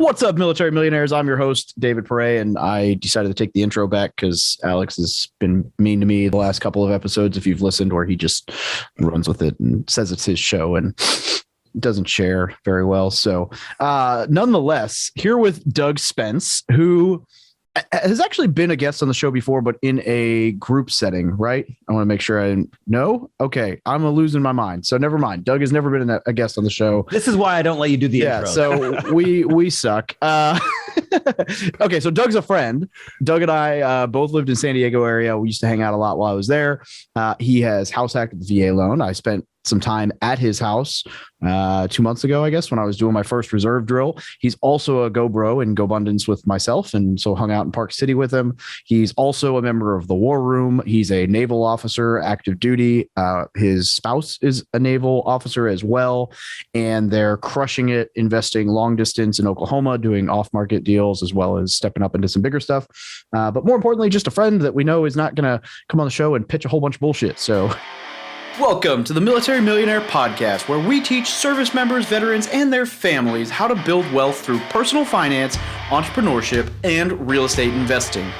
What's up, military millionaires? I'm your host, David Pere, and I decided to take the intro back because Alex has been mean to me the last couple of episodes, if you've listened, where he just runs with it and says it's his show and doesn't share very well. So nonetheless, here with Doug Spence, who has actually been a guest on the show before, but in a group setting, right? I want to make sure I know. Okay, I'm losing my mind. So never mind. Doug has never been a guest on the show. This is why I don't let you do the intro. So we suck. Okay, so Doug's a friend. Doug and I both lived in San Diego area. We used to hang out a lot while I was there. He has house hacked with the VA loan. I spent some time at his house 2 months ago, I guess, when I was doing my first reserve drill. He's also a GoBro in Gobundance with myself, and so hung out in Park City with him. He's also a member of the War Room. He's a naval officer, active duty. His spouse is a naval officer as well, and they're crushing it, investing long distance in Oklahoma, doing off-market deals, as well as stepping up into some bigger stuff. But more importantly, just a friend that we know is not going to come on the show and pitch a whole bunch of bullshit. So welcome to the Military Millionaire Podcast, where we teach service members, veterans, and their families how to build wealth through personal finance, entrepreneurship, and real estate investing.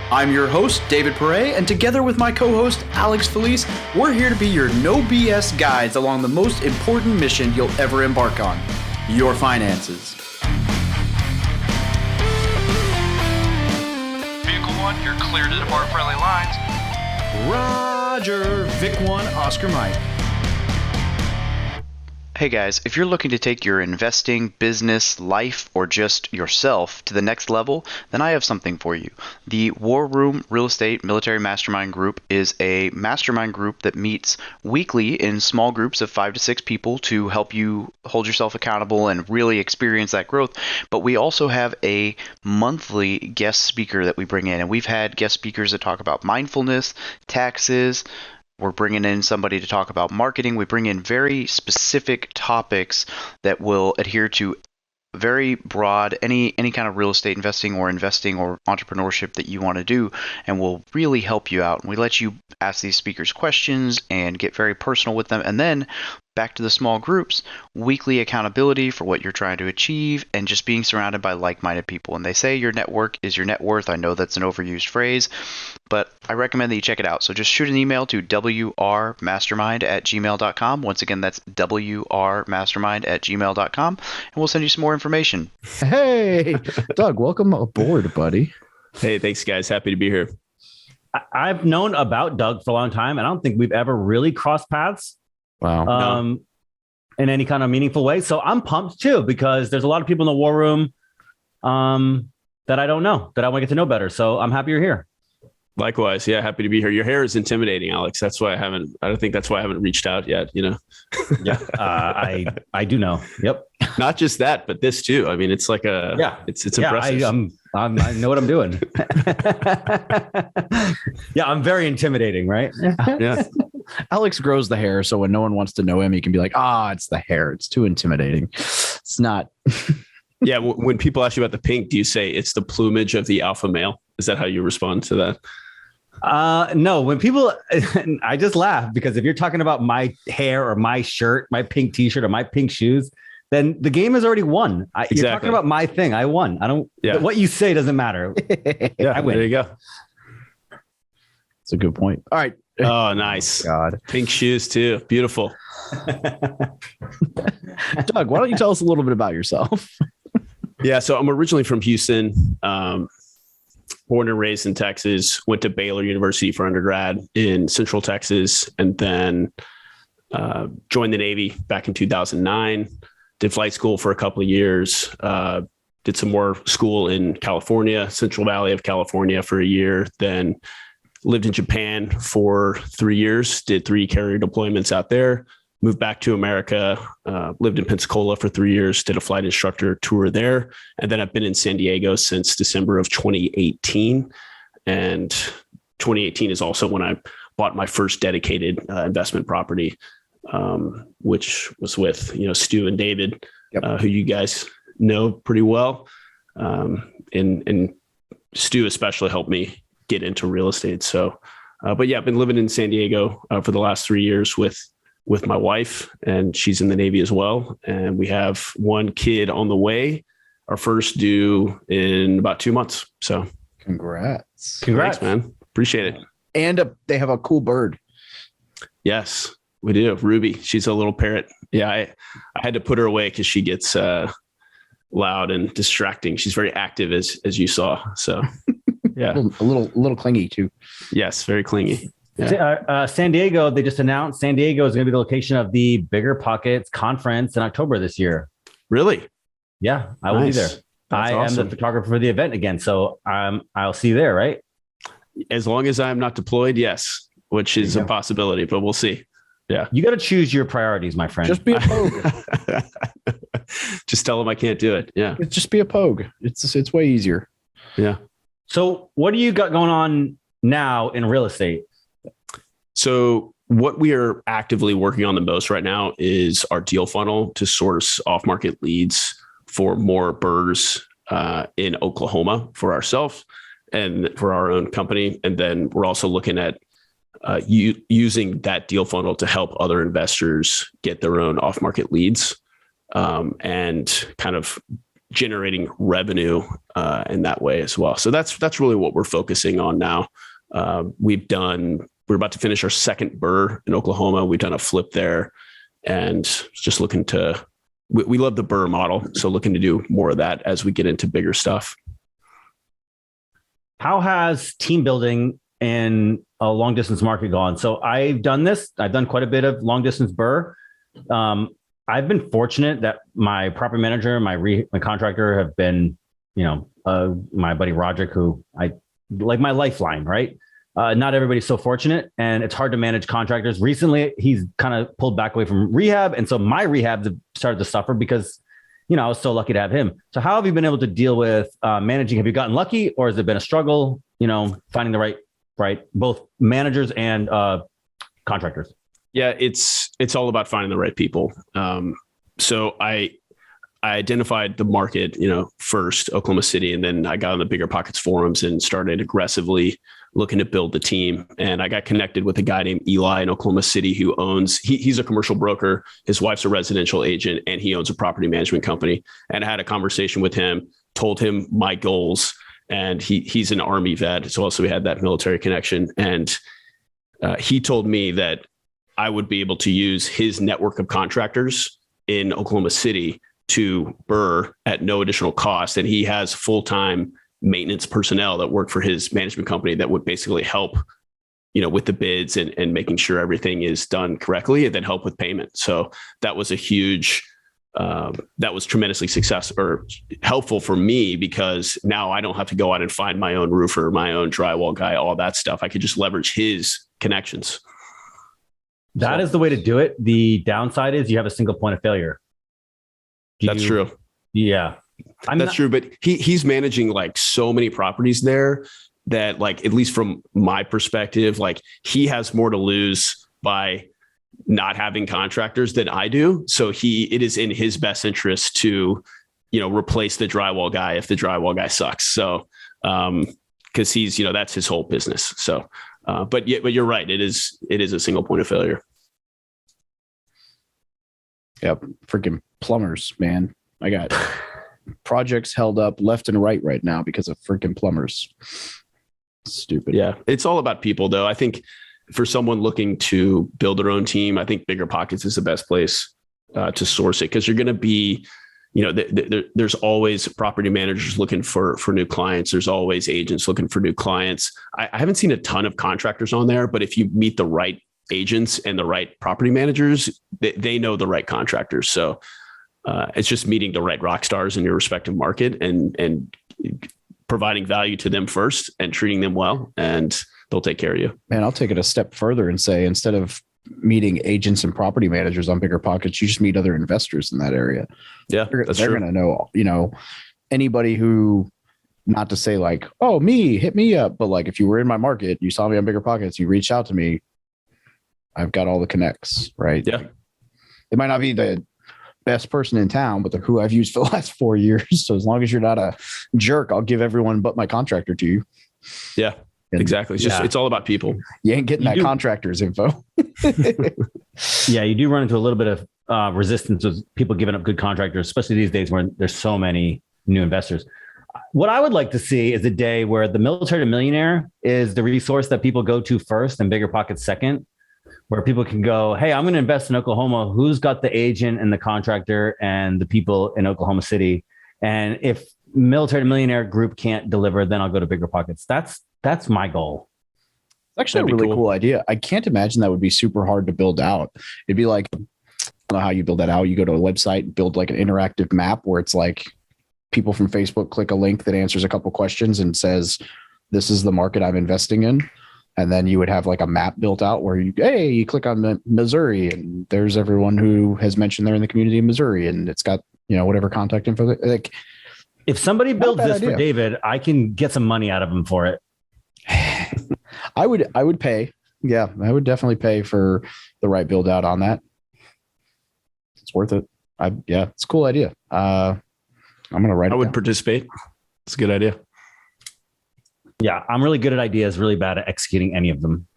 I'm your host, David Pere, and together with my co-host, Alex Felice, we're here to be your no BS guides along the most important mission you'll ever embark on: your finances. Vehicle 1, you're clear to depart friendly lines. Roger, Vic 1, Oscar Mike. Hey guys, if you're looking to take your investing, business, life, or just yourself to the next level, then I have something for you. The War Room Real Estate Military Mastermind Group is a mastermind group that meets weekly in small groups of 5 to 6 people to help you hold yourself accountable and really experience that growth. But we also have a monthly guest speaker that we bring in, and we've had guest speakers that talk about mindfulness, taxes. We're bringing in somebody to talk about marketing. We bring in very specific topics that will adhere to very broad, any kind of real estate investing or entrepreneurship that you want to do, and will really help you out. And we let you ask these speakers questions and get very personal with them. And then back to the small groups, weekly accountability for what you're trying to achieve, and just being surrounded by like-minded people. And they say your network is your net worth. I know that's an overused phrase, but I recommend that you check it out. So just shoot an email to wrmastermind@gmail.com. Once again, that's wrmastermind@gmail.com, and we'll send you some more information. Hey, Doug, welcome aboard, buddy. Hey, thanks, guys. Happy to be here. I've known about Doug for a long time, and I don't think we've ever really crossed paths. Wow. In any kind of meaningful way. So I'm pumped too, because there's a lot of people in the War Room that I don't know, that I want to get to know better. So I'm happy you're here. Likewise. Yeah. Happy to be here. Your hair is intimidating, Alex. That's why I don't think that's why I haven't reached out yet, you know? Yeah. I do know. Yep. Not just that, but this too. I mean, it's like it's impressive. I know what I'm doing. Yeah. I'm very intimidating, right? Yeah. Alex grows the hair, so when no one wants to know him, he can be like, it's the hair. It's too intimidating. It's not. Yeah. When people ask you about the pink, do you say it's the plumage of the alpha male? Is that how you respond to that? No, when people, I just laugh, because if you're talking about my hair or my shirt, my pink t-shirt or my pink shoes, then the game is already won. Exactly. You're talking about my thing. I won. I don't, what you say doesn't matter. Yeah, I win. There you go. It's a good point. All right. Oh, nice. God. Pink shoes too. Beautiful. Doug, why don't you tell us a little bit about yourself? Yeah. So I'm originally from Houston, born and raised in Texas, went to Baylor University for undergrad in Central Texas, and then joined the Navy back in 2009, did flight school for a couple of years, did some more school in California, Central Valley of California for a year, then lived in Japan for 3 years, did 3 carrier deployments out there, moved back to America, lived in Pensacola for 3 years, did a flight instructor tour there. And then I've been in San Diego since December of 2018. And 2018 is also when I bought my first dedicated investment property, which was with, Stu and David, who you guys know pretty well. And Stu especially helped me get into real estate. So, but yeah, I've been living in San Diego for the last 3 years with my wife, and she's in the Navy as well. And we have one kid on the way. our first due in about 2 months. So Congrats. thanks, man. Appreciate it. And they have a cool bird. Yes, we do. Ruby, she's a little parrot. Yeah, I had to put her away because she gets loud and distracting. She's very active, as you saw. So yeah, a little clingy too. Yes, very clingy. Yeah. San Diego, they just announced San Diego is going to be the location of the Bigger Pockets conference in October this year. Really? Yeah, I will be there. That's awesome. Am the photographer for the event again, so I'll see you there, right? As long as I'm not deployed, yes, which is a possibility, but we'll see. Yeah. You got to choose your priorities, my friend. Just be a pogue. Just tell them I can't do it. Yeah. Just be a pogue. It's way easier. Yeah. So what do you got going on now in real estate? So what we are actively working on the most right now is our deal funnel to source off-market leads for more BRRRRs in Oklahoma for ourselves and for our own company. And then we're also looking at using that deal funnel to help other investors get their own off-market leads and kind of generating revenue in that way as well. So that's really what we're focusing on now. We're about to finish our second BRRRR in Oklahoma. We've done a flip there and just looking to, we love the BRRRR model. So looking to do more of that as we get into bigger stuff. How has team building in a long distance market gone? So I've done this. I've done quite a bit of long distance BRRRR. I've been fortunate that my property manager, my contractor have been, my buddy Roderick, who I like my lifeline, right? Not everybody's so fortunate, and it's hard to manage contractors. Recently, he's kind of pulled back away from rehab. And so my rehabs have started to suffer because, I was so lucky to have him. So how have you been able to deal with managing? Have you gotten lucky, or has it been a struggle, finding the right, both managers and contractors? Yeah, it's all about finding the right people. So I identified the market, first Oklahoma City, and then I got on the Bigger Pockets forums and started aggressively looking to build the team. And I got connected with a guy named Eli in Oklahoma City who he's a commercial broker. His wife's a residential agent, and he owns a property management company. And I had a conversation with him, told him my goals, and he's an Army vet. So also we had that military connection. And he told me that I would be able to use his network of contractors in Oklahoma City to BRRRR at no additional cost. And he has full-time maintenance personnel that work for his management company that would basically help, with the bids and making sure everything is done correctly, and then help with payment. So that was that was tremendously helpful for me, because now I don't have to go out and find my own roofer, my own drywall guy, all that stuff. I could just leverage his connections. That is the way to do it. The downside is you have a single point of failure. That's true. Yeah. That's true. But he's managing like so many properties there that, like, at least from my perspective, like, he has more to lose by not having contractors than I do. So it is in his best interest to, replace the drywall guy if the drywall guy sucks. So, cause he's, that's his whole business. So, but you're right. It is a single point of failure. Yep. Freaking plumbers, man. I got projects held up left and right now because of freaking plumbers. Stupid. Yeah. It's all about people, though. I think for someone looking to build their own team, I think Bigger Pockets is the best place to source it, because you're going to be, there's always property managers looking for new clients. There's always agents looking for new clients. I haven't seen a ton of contractors on there, but if you meet the right agents and the right property managers, they know the right contractors. So it's just meeting the right rock stars in your respective market and providing value to them first and treating them well, and they'll take care of you. Man, I'll take it a step further and say, instead of meeting agents and property managers on Bigger Pockets, you just meet other investors in that area. Yeah, they're going to know, anybody who, not to say like, oh, hit me up. But like, if you were in my market, you saw me on Bigger Pockets, you reached out to me, I've got all the connects, right? Yeah. It might not be the best person in town, but they're who I've used for the last 4 years. So as long as you're not a jerk, I'll give everyone but my contractor to you. Yeah, exactly. It's all about people. You ain't getting that contractor's info. Yeah, you do run into a little bit of resistance with people giving up good contractors, especially these days where there's so many new investors. What I would like to see is a day where the Military to Millionaire is the resource that people go to first and BiggerPockets second, where people can go, hey, I'm going to invest in Oklahoma. Who's got the agent and the contractor and the people in Oklahoma City? And if Military to Millionaire group can't deliver, then I'll go to BiggerPockets. That's my goal. It's actually a really cool idea. I can't imagine that would be super hard to build out. It'd be like, I don't know how you build that out. You go to a website, build like an interactive map where it's like people from Facebook click a link that answers a couple questions and says, this is the market I'm investing in. And then you would have like a map built out where you click on Missouri and there's everyone who has mentioned they're in the community of Missouri and it's got, whatever contact info. Like, if somebody builds this for David, I can get some money out of him for it. I would pay. Yeah, I would definitely pay for the right build out on that. It's worth it. It's a cool idea. I'm going to write it. I would down. participate. It's a good idea. Yeah, I'm really good at ideas, really bad at executing any of them.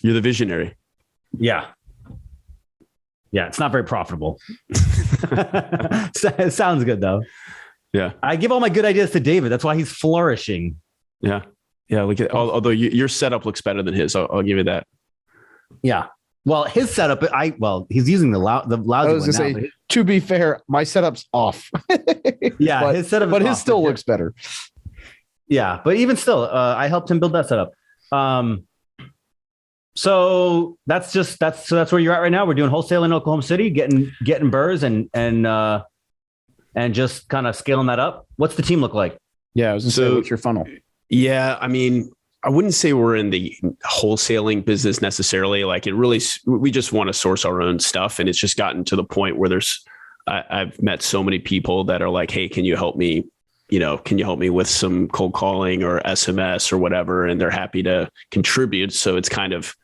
You're the visionary. Yeah. Yeah, it's not very profitable. It sounds good, though. Yeah. I give all my good ideas to David. That's why he's flourishing. Yeah. Yeah. Although your setup looks better than his. I'll give you that. Yeah. Well, his setup, he's using the lousy I was one going now. to say, to be fair, my setup's off. Yeah, his setup, but his still looks better. Yeah, but even still, I helped him build that setup. So that's where you're at right now. We're doing wholesale in Oklahoma City, getting BRRRRs and just kind of scaling that up. What's the team look like? Yeah, I was going to say, what's your funnel? Yeah, I mean, I wouldn't say we're in the wholesaling business necessarily. Like we just want to source our own stuff. And it's just gotten to the point where I've met so many people that are like, hey, can you help me? Can you help me with some cold calling or SMS or whatever? And they're happy to contribute. So it's kind of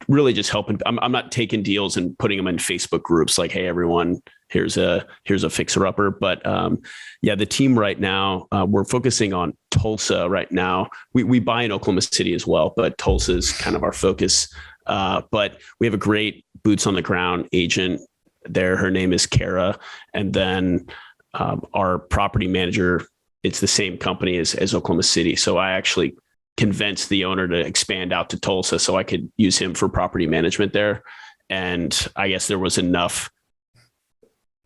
really just helping. I'm not taking deals and putting them in Facebook groups like, hey, everyone, here's a fixer upper. But the team right now, we're focusing on Tulsa right now. We buy in Oklahoma City as well, but Tulsa is kind of our focus. But we have a great boots on the ground agent there. Her name is Pere. And then our property manager, it's the same company as Oklahoma City. So I actually convinced the owner to expand out to Tulsa so I could use him for property management there. And I guess there was enough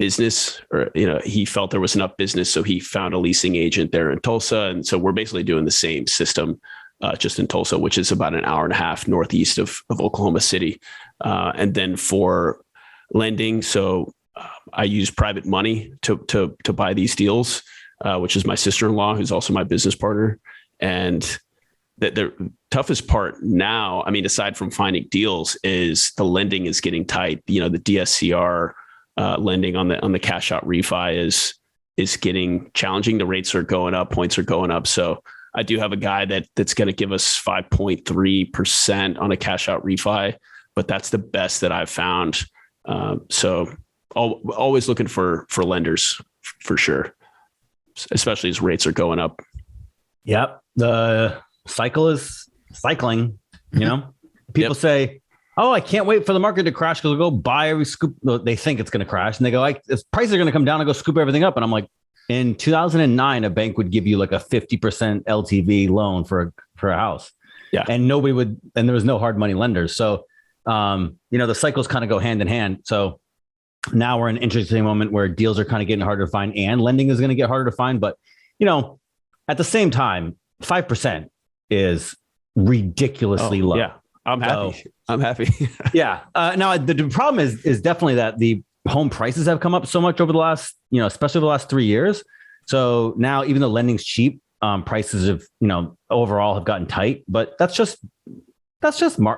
business, or, he felt there was enough business. So he found a leasing agent there in Tulsa. And so we're basically doing the same system just in Tulsa, which is about an hour and a half northeast of Oklahoma City. And then for lending, so I use private money to buy these deals, which is my sister-in-law, who's also my business partner. And the toughest part now, I mean, aside from finding deals, is the lending is getting tight. The DSCR lending on the cash out refi is getting challenging. The rates are going up, points are going up. So I do have a guy that's going to give us 5.3% on a cash out refi, but that's the best that I've found. So always looking for lenders for sure, especially as rates are going up. Yep. The cycle is cycling, people say, oh, I can't wait for the market to crash because they'll go buy every scoop. They think it's going to crash and they go, prices are going to come down and go scoop everything up. And I'm like, in 2009, a bank would give you like a 50% LTV loan for a house. Yeah. And and there was no hard money lenders. So, the cycles kind of go hand in hand. So now we're in an interesting moment where deals are kind of getting harder to find and lending is going to get harder to find. But, at the same time, 5% is ridiculously low. Yeah. I'm happy. Yeah. Now the problem is definitely that the home prices have come up so much over the last, especially over the last 3 years. So now even though lending's cheap, prices have, overall have gotten tight, but that's just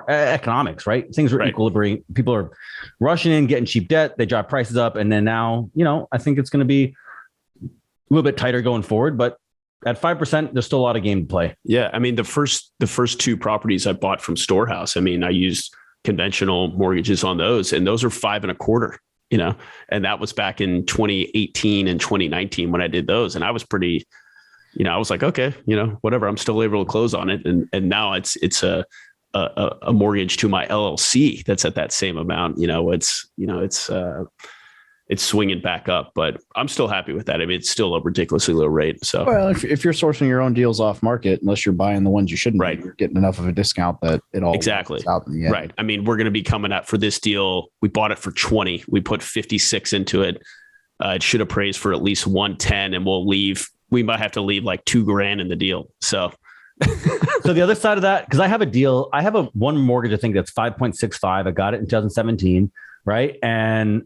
economics, right? Things are equilibrating. People are rushing in, getting cheap debt. They drive prices up. And then now, I think it's going to be a little bit tighter going forward, but at 5%, there's still a lot of game to play. Yeah. I mean, the first two properties I bought from Storehouse, I mean, I used conventional mortgages on those, and those are 5.25%, and that was back in 2018 and 2019 when I did those. And I was pretty, I was like, okay, whatever, I'm still able to close on it. And now it's a mortgage to my LLC that's at that same amount. it's swinging back up, but I'm still happy with that. I mean, it's still a ridiculously low rate. So, well, if you're sourcing your own deals off market, unless you're buying the ones you shouldn't, right, you're getting enough of a discount that it all exactly out in the end. Right. I mean, we're going to be coming out for this deal. We bought it for 20. We put 56 into it. It should appraise for at least 110, and we might have to leave like $2,000 in the deal. So, so the other side of that, because I have a deal, I have one mortgage, I think that's 5.65. I got it in 2017. Right. And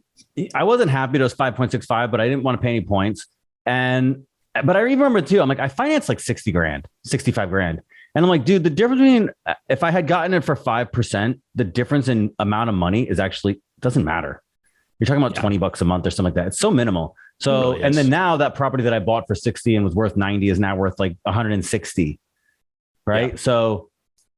I wasn't happy it was 5.65, but I didn't want to pay any points. But I remember too, I'm like, I financed like $60,000, $65,000. And I'm like, dude, the difference between if I had gotten it for 5%, the difference in amount of money is actually doesn't matter. You're talking about $20 a month or something like that. It's so minimal. So, and then now that property that I bought for 60 and was worth 90 is now worth like 160. Right. Yeah. So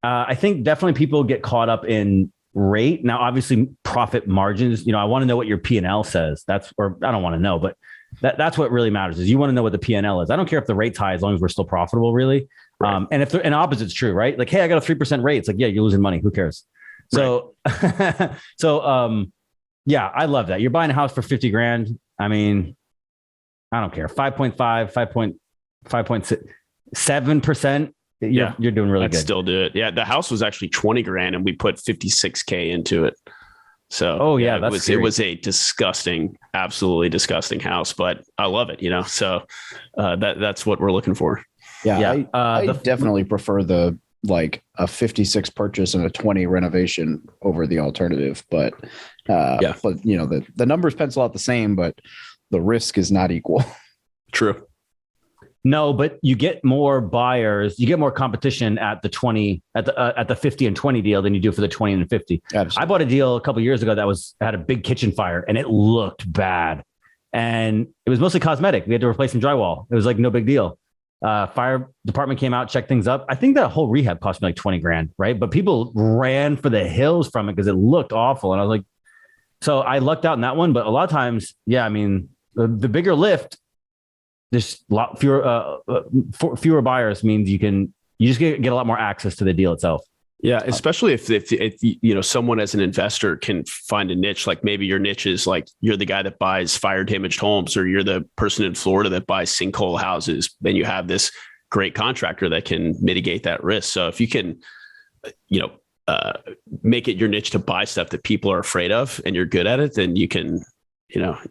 I think definitely people get caught up in rate. Now, obviously profit margins, I want to know what your P&L says. I don't want to know, but that's what really matters is you want to know what the P&L is. I don't care if the rate's high, as long as we're still profitable, really. Right. And opposite's true, right? Like, hey, I got a 3% rate. It's like, yeah, you're losing money. Who cares? So, right. Yeah, I love that. You're buying a house for $50,000. I mean, I don't care. 5.7%. You're doing really good. Still do it. Yeah. The house was actually $20,000 and we put $56,000 into it. So, it was a disgusting, absolutely disgusting house, but I love it, so that's what we're looking for. Yeah. I definitely prefer a 56 purchase and a 20 renovation over the alternative, but the numbers pencil out the same, but the risk is not equal. True. No, but you get more buyers, you get more competition at the 20, at the 50 and 20 deal than you do for the 20 and 50. Absolutely. I bought a deal a couple of years ago that had a big kitchen fire and it looked bad. And it was mostly cosmetic. We had to replace some drywall. It was like no big deal. Fire department came out, checked things up. I think that whole rehab cost me like $20,000, right? But people ran for the hills from it because it looked awful. And I was like, so I lucked out in that one. But a lot of times, I mean, the bigger lift, there's a lot fewer buyers means you just get a lot more access to the deal itself. Yeah, especially if someone as an investor can find a niche, like maybe your niche is like you're the guy that buys fire damaged homes, or you're the person in Florida that buys sinkhole houses. Then you have this great contractor that can mitigate that risk. So if you can, make it your niche to buy stuff that people are afraid of, and you're good at it, then you can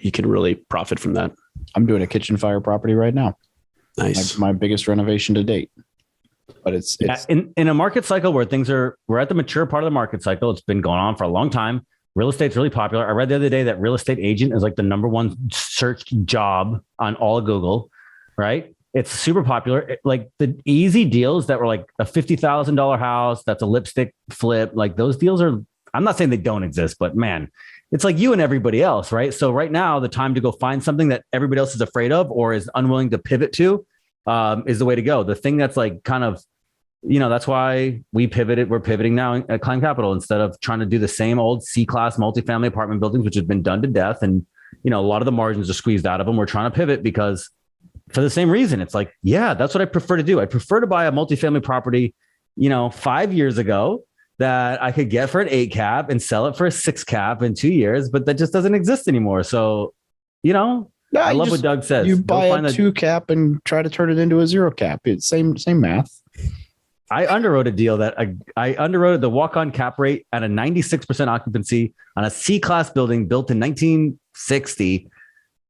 really profit from that. I'm doing a kitchen fire property right now. Nice. My biggest renovation to date. But it's in a market cycle where we're at the mature part of the market cycle. It's been going on for a long time. Real estate's really popular. I read the other day that real estate agent is like the number one searched job on all of Google, right? It's super popular. Like the easy deals that were like a $50,000 house, that's a lipstick flip. Like those deals I'm not saying they don't exist, but man, it's like you and everybody else, right? So right now, the time to go find something that everybody else is afraid of or is unwilling to pivot to is the way to go. The thing that's like kind of, that's why we pivoted. We're pivoting now at Climb Capital instead of trying to do the same old C-class multifamily apartment buildings, which have been done to death. And, a lot of the margins are squeezed out of them. We're trying to pivot because for the same reason, it's like, that's what I prefer to do. I prefer to buy a multifamily property, 5 years ago that I could get for an 8 cap and sell it for a 6 cap in 2 years, but that just doesn't exist anymore. So, I love what Doug says. You buy a 2 cap and try to turn it into a 0 cap. It's same math. I underwrote a deal that I underwrote the walk-on cap rate at a 96% occupancy on a C-class building built in 1960.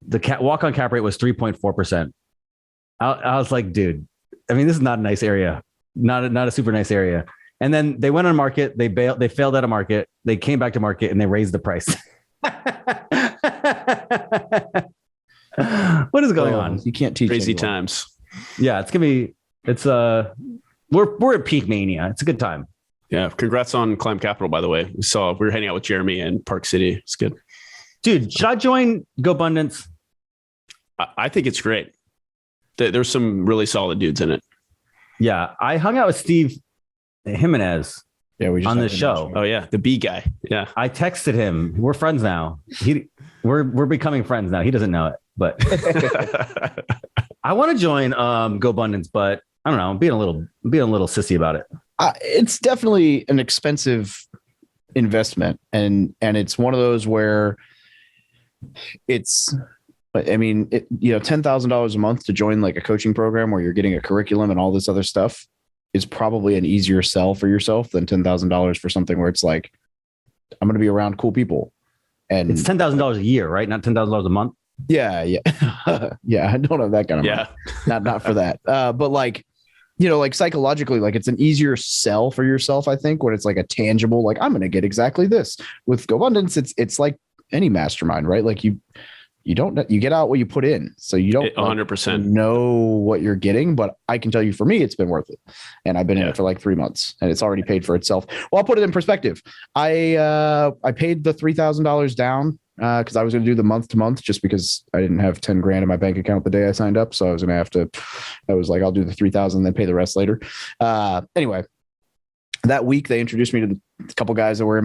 The walk-on cap rate was 3.4%. I was like, dude, I mean, this is not a nice area, not a super nice area. And then they went on market, they failed out of market, they came back to market and they raised the price. What is going on? You can't teach crazy anyone. Times. Yeah, we're at peak mania. It's a good time. Yeah. Congrats on Climb Capital, by the way. We were hanging out with Jeremy in Park City. It's good. Dude, should I join Gobundance? I think it's great. There's some really solid dudes in it. Yeah. I hung out with Steve Jimenez we just on the show. Oh yeah. The B guy. Yeah. I texted him. We're friends now. We're becoming friends now. He doesn't know it, but I want to join Gobundance, but I don't know. I'm being a little sissy about it. It's definitely an expensive investment. And it's one of those where it's, I mean, $10,000 a month to join like a coaching program where you're getting a curriculum and all this other stuff is probably an easier sell for yourself than $10,000 for something where it's like, I'm going to be around cool people. And it's $10,000 a year, right? Not $10,000 a month. Yeah. Yeah. I don't have that kind of money. Not for that. But like, like psychologically, like it's an easier sell for yourself, I think, when it's like a tangible, like I'm going to get exactly this. With Gobundance, it's like any mastermind, right? Like you get out what you put in. So you don't 100% know what you're getting, but I can tell you for me, it's been worth it. And I've been in it for like 3 months and it's already paid for itself. Well, I'll put it in perspective. I paid the $3,000 down because I was going to do the month to month just because I didn't have 10 grand in my bank account the day I signed up. So I was going to I was like, I'll do the 3,000 and then pay the rest later. Anyway, that week they introduced me to the couple guys that were in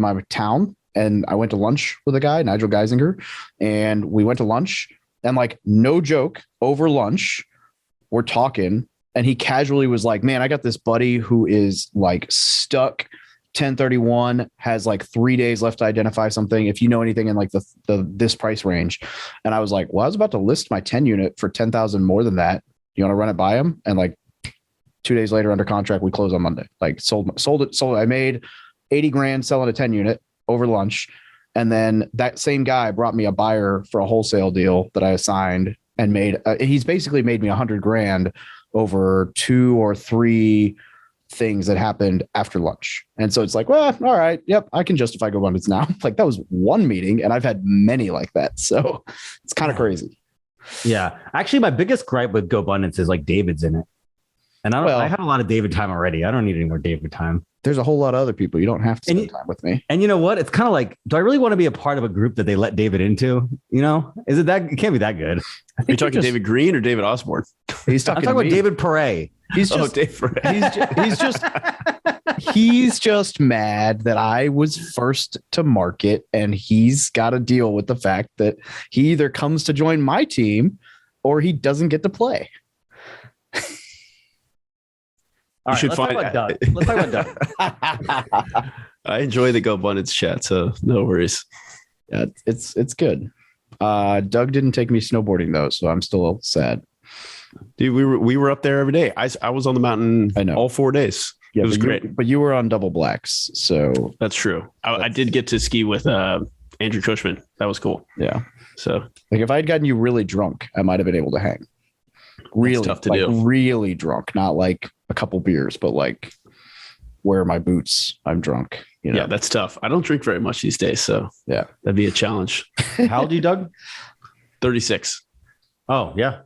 my town. And I went to lunch with a guy, Nigel Geisinger, and we went to lunch and like, no joke, over lunch, we're talking and he casually was like, man, I got this buddy who is like stuck 1031, has like 3 days left to identify something. If you know anything in like this price range. And I was like, well, I was about to list my 10 unit for 10,000 more than that. You want to run it by him? And like 2 days later under contract, we closed on Monday, like sold it. I made 80 grand selling a 10 unit over lunch. And then that same guy brought me a buyer for a wholesale deal that I assigned and made, he's basically made me 100 grand over 2 or 3 things that happened after lunch. And so it's like, well, all right. Yep. I can justify Gobundance now. Like that was one meeting and I've had many like that. So it's kind of crazy. Yeah. Actually, my biggest gripe with Gobundance is like David's in it. And I had a lot of David time already. I don't need any more David time. There's a whole lot of other people. You don't have to spend time with me. And you know what? It's kind of like, do I really want to be a part of a group that they let David into? Is it that? It can't be that good. Are you talking David Green or David Osborne? I'm talking about David Pere. He's just, Dave Pere. he's just mad that I was first to market and he's got to deal with the fact that he either comes to join my team or he doesn't get to play. Let's talk about Doug. I enjoy the Gobundance chat, so no worries. Yeah, it's good. Doug didn't take me snowboarding though, so I'm still sad. Dude, we were up there every day. I was on the mountain all 4 days. Yeah, it was great. But you were on double blacks, so that's true. I did get to ski with Andrew Cushman. That was cool. Yeah. So like if I had gotten you really drunk, I might have been able to hang. Really tough to do. Really drunk, not like a couple beers, but like where are my boots? I'm drunk. Yeah, that's tough. I don't drink very much these days, so yeah, that'd be a challenge. How old are you, Doug? 36. Oh yeah.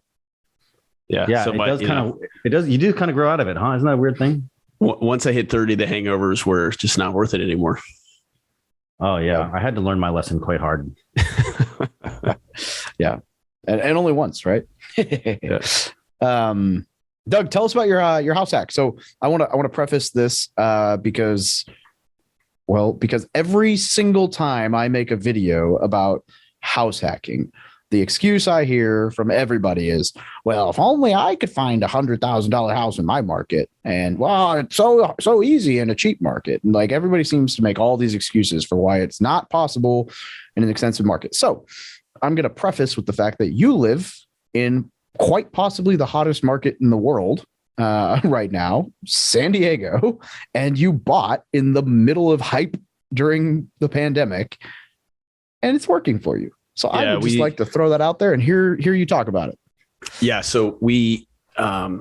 Yeah. So you do kind of grow out of it, huh? Isn't that a weird thing? Once I hit 30, the hangovers were just not worth it anymore. Oh yeah. I had to learn my lesson quite hard. Yeah. And only once, right? Yeah. Doug, tell us about your house hack. So I want to preface this because every single time I make a video about house hacking, the excuse I hear from everybody is, well, if only I could find $100,000 house in my market, and well, it's so easy in a cheap market. And like everybody seems to make all these excuses for why it's not possible in an expensive market. So I'm going to preface with the fact that you live in quite possibly the hottest market in the world right now, San Diego, and you bought in the middle of hype during the pandemic, and it's working for you. So I would just like to throw that out there and hear you talk about it. Yeah. So we, a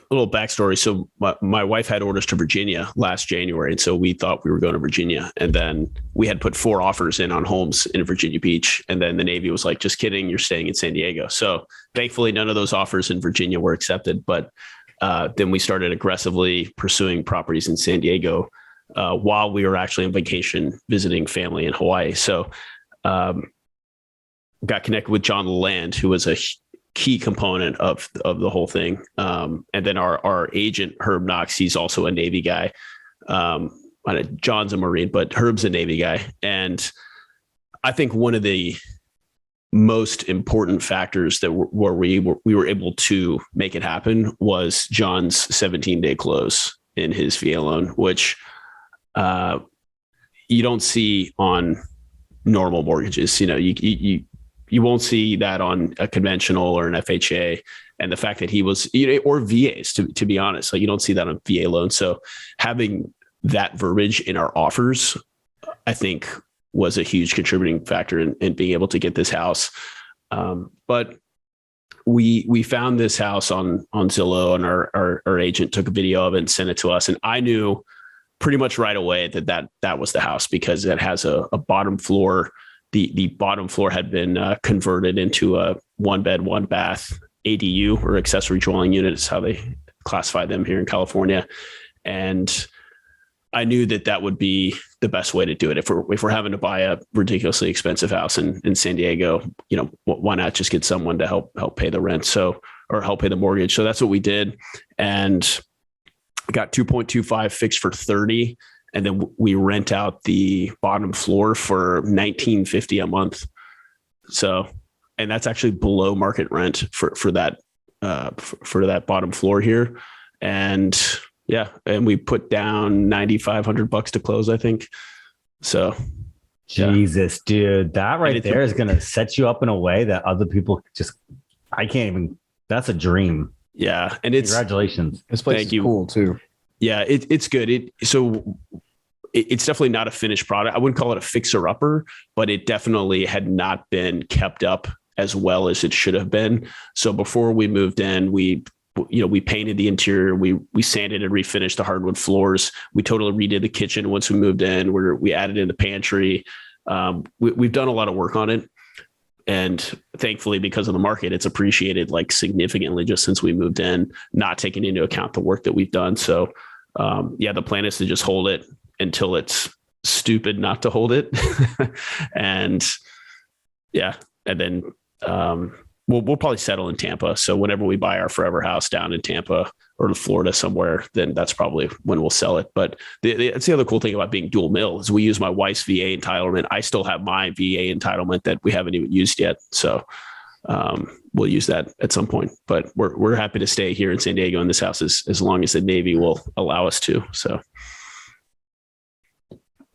little backstory. So my wife had orders to Virginia last January. And so we thought we were going to Virginia. And then we had put 4 offers in on homes in Virginia Beach. And then the Navy was like, just kidding, you're staying in San Diego. So thankfully, none of those offers in Virginia were accepted. But then we started aggressively pursuing properties in San Diego while we were actually on vacation visiting family in Hawaii. So got connected with John Land, who was a key component of the whole thing. And then our agent, Herb Knox, he's also a Navy guy. John's a Marine, but Herb's a Navy guy. And I think one of the most important factors that where we were able to make it happen was John's 17-day close in his VA loan, which you don't see on normal mortgages. You won't see that on a conventional or an FHA. And the fact that he was, or VAs, to be honest, like you don't see that on VA loans. So having that verbiage in our offers, I think was a huge contributing factor in being able to get this house. But we found this house on Zillow, and our agent took a video of it and sent it to us. And I knew pretty much right away that was the house, because it has a bottom floor. The bottom floor had been converted into a 1-bed, 1-bath ADU, or accessory dwelling unit is how they classify them here in California. And I knew that would be the best way to do it. If we're having to buy a ridiculously expensive house in San Diego, why not just get someone to help pay the rent, or help pay the mortgage. So that's what we did, and got 2.25 fixed for 30. And then we rent out the bottom floor for $19.50 a month. So, and that's actually below market rent for that bottom floor here. And yeah, and we put down $9,500 to close, I think. So, Jesus, dude, that right there is going to set you up in a way that other people I can't even. That's a dream. Yeah, and congratulations. This place is cool too. Yeah, it's good. It's definitely not a finished product. I wouldn't call it a fixer upper, but it definitely had not been kept up as well as it should have been. So before we moved in, we painted the interior, we sanded and refinished the hardwood floors. We totally redid the kitchen once we moved in, where we added in the pantry. We've done a lot of work on it. And thankfully, because of the market, it's appreciated like significantly just since we moved in, not taking into account the work that we've done. So the plan is to just hold it until it's stupid not to hold it. And then we'll probably settle in Tampa. So whenever we buy our forever house down in Tampa or Florida somewhere, then that's probably when we'll sell it. But that's the other cool thing about being dual mill is we use my wife's VA entitlement. I still have my VA entitlement that we haven't even used yet. So we'll use that at some point. But we're happy to stay here in San Diego in this house as long as the Navy will allow us to. So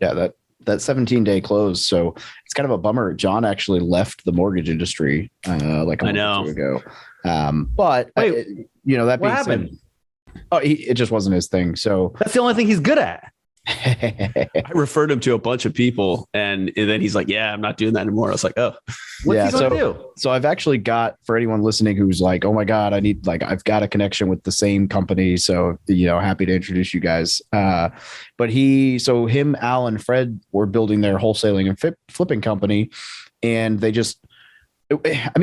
yeah, that 17-day close. So it's kind of a bummer. John actually left the mortgage industry like a month or two ago. But wait, that being what happened? Said, it just wasn't his thing. So that's the only thing he's good at. I referred him to a bunch of people, and then he's like, "Yeah, I'm not doing that anymore." I was like, "Oh, what's he gonna do?" So I've actually got, for anyone listening who's like, "Oh my God, I've got a connection with the same company." So happy to introduce you guys. But him, Al, and Fred were building their wholesaling and flipping company, and they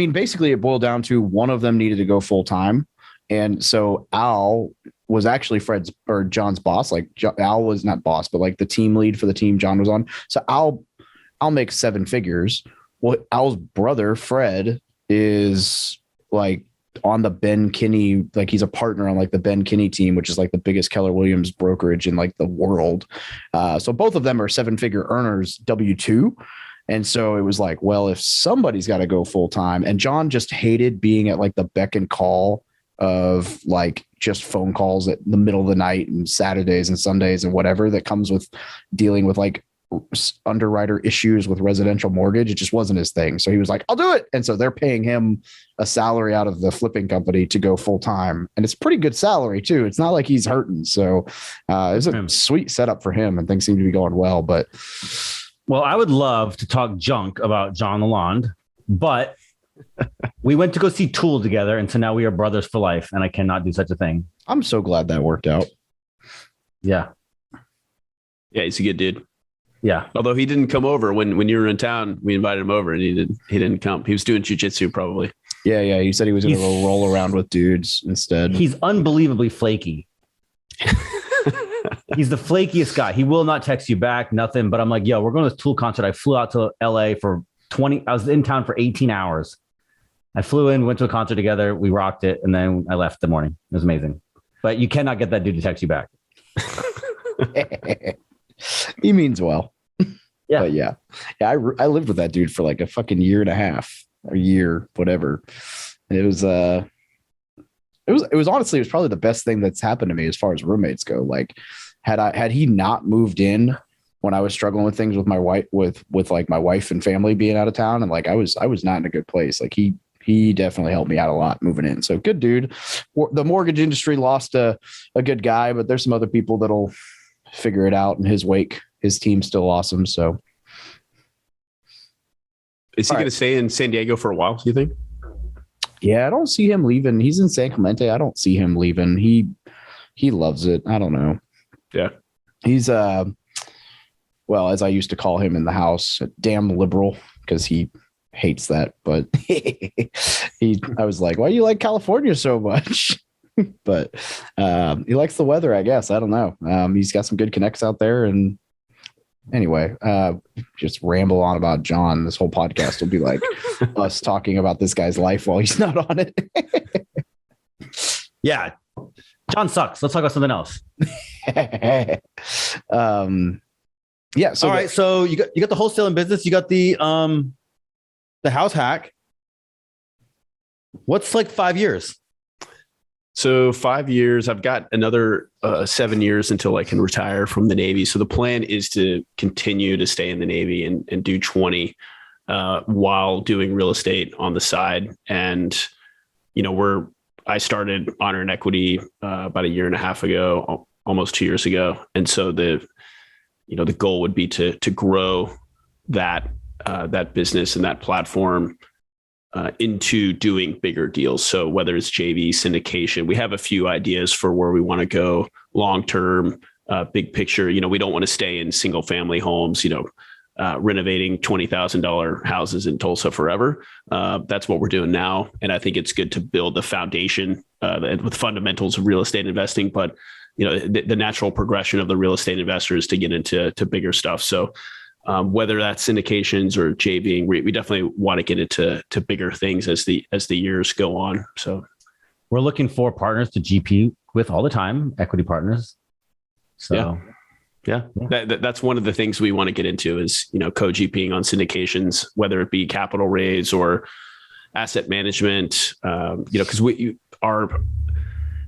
basically it boiled down to one of them needed to go full time, and so Al was actually Fred's or John's boss. Like Al was not boss, but like the team lead for the team John was on. So Al makes 7 figures. Well, Al's brother, Fred, is like on the Ben Kinney, like he's a partner on like the Ben Kinney team, which is like the biggest Keller Williams brokerage in like the world. So both of them are 7-figure earners, W-2. And so it was like, well, if somebody's got to go full time, and John just hated being at like the beck and call of like just phone calls at the middle of the night and Saturdays and Sundays and whatever that comes with dealing with like underwriter issues with residential mortgage. It just wasn't his thing. So he was like, I'll do it. And so they're paying him a salary out of the flipping company to go full time. And it's pretty good salary too. It's not like he's hurting. So it was a sweet setup for him, and things seem to be going well. But well, I would love to talk junk about John Lalonde, but we went to go see Tool together, and so now we are brothers for life, and I cannot do such a thing. I'm so glad that worked out. Yeah. Yeah, he's a good dude. Yeah. Although he didn't come over when you were in town, we invited him over, and he didn't come. He was doing jujitsu probably. Yeah. He said he was going to go roll around with dudes instead. He's unbelievably flaky. He's the flakiest guy. He will not text you back, nothing. But I'm like, yo, we're going to this Tool concert. I flew out to LA for I was in town for 18 hours. I flew in, went to a concert together. We rocked it. And then I left the morning. It was amazing. But you cannot get that dude to text you back. He means well. Yeah. But yeah. I lived with that dude for like a fucking year and a half, or year, whatever. It was honestly, it was probably the best thing that's happened to me as far as roommates go. Like had he not moved in when I was struggling with things with my wife, with like my wife and family being out of town. And like, I was not in a good place. Like he definitely helped me out a lot moving in. So good dude. The mortgage industry lost a good guy, but there's some other people that'll figure it out in his wake. His team's still awesome. So is he going to stay in San Diego for a while, do you think? Yeah, I don't see him leaving. He's in San Clemente. I don't see him leaving. He loves it. I don't know. Yeah. He's well, as I used to call him in the house, a damn liberal, because he hates that. But I was like, why do you like California so much? But he likes the weather, I guess. I don't know. He's got some good connects out there. And anyway, just ramble on about John. This whole podcast will be like us talking about this guy's life while he's not on it. Yeah. John sucks. Let's talk about something else. Yeah. So all right. So you got the wholesaling business. You got the house hack. What's like 5 years? So 5 years, I've got another 7 years until I can retire from the Navy. So the plan is to continue to stay in the Navy and do 20 while doing real estate on the side. And, I started Honor and Equity about a year and a half ago, almost 2 years ago. And so the goal would be to grow that business and that platform into doing bigger deals. So whether it's JV, syndication, we have a few ideas for where we want to go long-term, big picture. We don't want to stay in single family homes, renovating $20,000 houses in Tulsa forever. That's what we're doing now. And I think it's good to build the foundation with fundamentals of real estate investing. But, the natural progression of the real estate investor is to get into bigger stuff. So whether that's syndications or JVing, we definitely want to get into bigger things as the years go on. So we're looking for partners to GP with all the time, equity partners. So yeah. That's one of the things we want to get into is, co-GPing on syndications, whether it be capital raise or asset management, because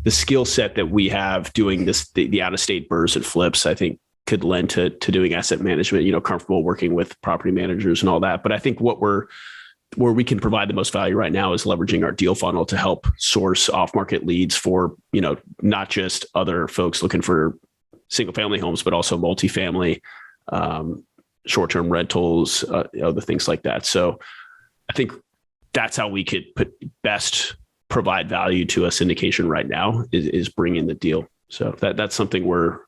the skill set that we have doing this, the out-of-state BRRRRs and flips, I think could lend to doing asset management, comfortable working with property managers and all that. But I think where we can provide the most value right now is leveraging our deal funnel to help source off-market leads for, not just other folks looking for single family homes, but also multifamily, short-term rentals, other things like that. So I think that's how we could best provide value to a syndication right now is bringing the deal. So that's something we're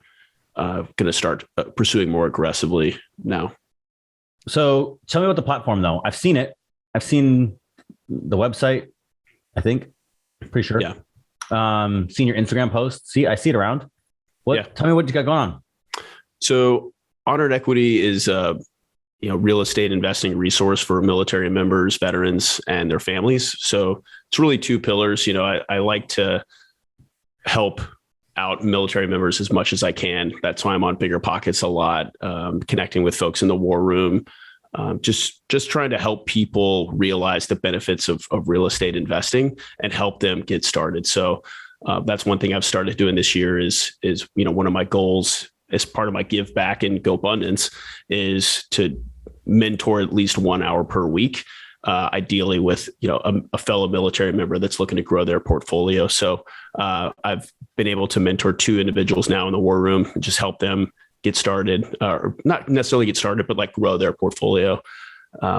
going to start pursuing more aggressively now. So tell me about the platform though. I've seen it. I've seen the website, I think. Pretty sure. Yeah. Seen your Instagram post. I see it around. Tell me what you got going on. So Honor and Equity is real estate investing resource for military members, veterans, and their families. So it's really two pillars. I like to help out military members as much as I can. That's why I'm on Bigger Pockets a lot, connecting with folks in the war room, just trying to help people realize the benefits of real estate investing and help them get started. So that's one thing I've started doing this year is one of my goals as part of my give back in Gobundance is to mentor at least 1 hour per week, ideally with a fellow military member that's looking to grow their portfolio. So I've been able to mentor 2 individuals now in the war room and just help them get started, or not necessarily get started, but like grow their portfolio.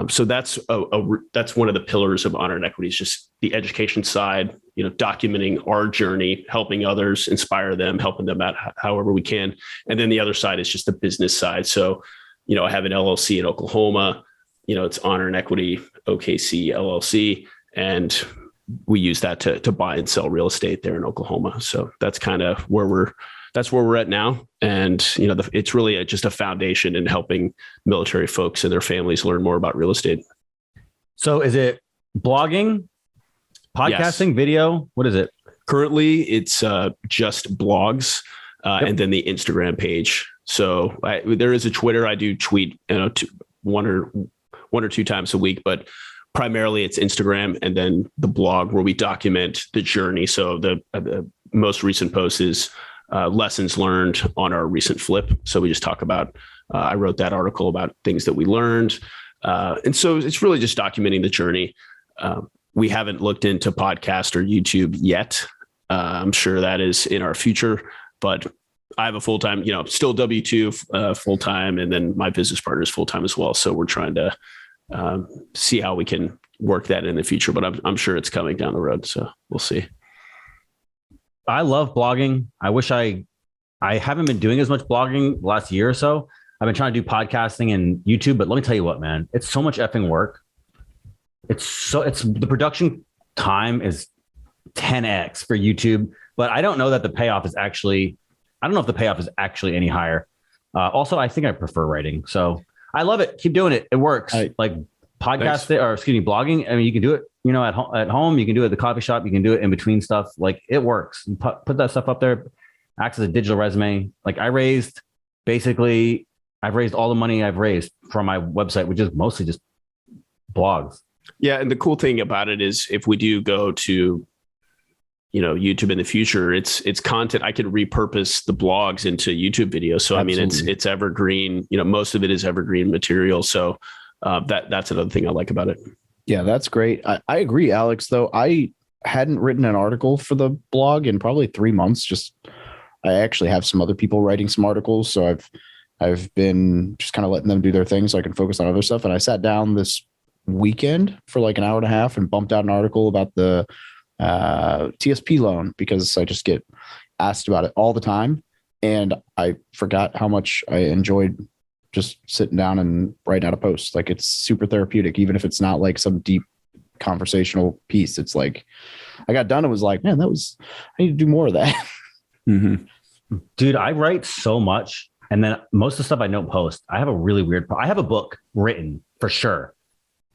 So that's one of the pillars of Honor and Equity is just the education side, documenting our journey, helping others, inspire them, helping them out however we can. And then the other side is just the business side. So, I have an LLC in Oklahoma, it's Honor and Equity OKC LLC, and we use that to buy and sell real estate there in Oklahoma. So that's kind of where we're at now. And, it's really just a foundation in helping military folks and their families learn more about real estate. So is it blogging, podcasting, Yes. Video? What is it? Currently, it's just blogs and then the Instagram page. So there is a Twitter. I do tweet, one or two times a week, but primarily it's Instagram and then the blog where we document the journey. So the most recent post is lessons learned on our recent flip. So we just talk about I wrote that article about things that we learned. And so it's really just documenting the journey. We haven't looked into podcast or YouTube yet. I'm sure that is in our future, but I have a full-time, still W-2 full-time. And then my business partner is full-time as well. So we're trying to see how we can work that in the future, but I'm sure it's coming down the road. So we'll see. I love blogging. I wish I haven't been doing as much blogging the last year or so. I've been trying to do podcasting and YouTube, but let me tell you what, man, it's so much effing work. It's the production time is 10x for YouTube, but I don't know that the payoff is actually, I don't know if the payoff is actually any higher. Also, I think I prefer writing. So I love it. Keep doing it. It works. Blogging. I mean, you can do it, at home, you can do it at the coffee shop, you can do it in between stuff. Like it works. You put that stuff up there, acts as a digital resume. Like I've raised all the money I've raised from my website, which is mostly just blogs. Yeah. And the cool thing about it is if we do go to, YouTube in the future, it's content. I could repurpose the blogs into YouTube videos. So, Absolutely. I mean, it's evergreen, most of it is evergreen material. So that's another thing I like about it. Yeah, that's great. I agree, Alex, though. I hadn't written an article for the blog in probably 3 months. I actually have some other people writing some articles. So I've been just kind of letting them do their thing so I can focus on other stuff. And I sat down this weekend for like an hour and a half and bumped out an article about the TSP loan because I just get asked about it all the time. And I forgot how much I enjoyed just sitting down and writing out a post. Like it's super therapeutic, even if it's not like some deep conversational piece. It's like, I got done and was like, man, I need to do more of that. Mm-hmm. Dude, I write so much. And then most of the stuff I don't post, I have a really weird, I have a book written for sure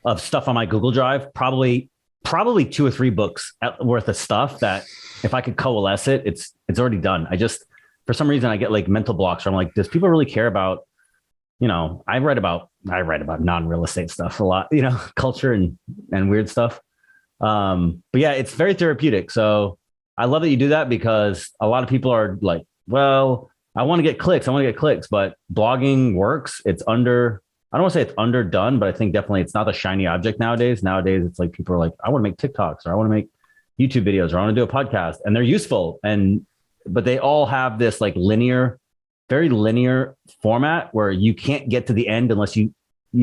of stuff on my Google Drive, probably 2 or 3 books worth of stuff that if I could coalesce it, it's already done. For some reason I get like mental blocks where I'm like, does people really care about, I write about non-real estate stuff a lot, culture and weird stuff. But yeah, it's very therapeutic. So I love that you do that because a lot of people are like, well, I want to get clicks, but blogging works. I don't want to say it's underdone, but I think definitely it's not the shiny object nowadays. Nowadays, it's like people are like, I want to make TikToks or I want to make YouTube videos or I want to do a podcast, and they're useful. But they all have this like very linear format where you can't get to the end unless you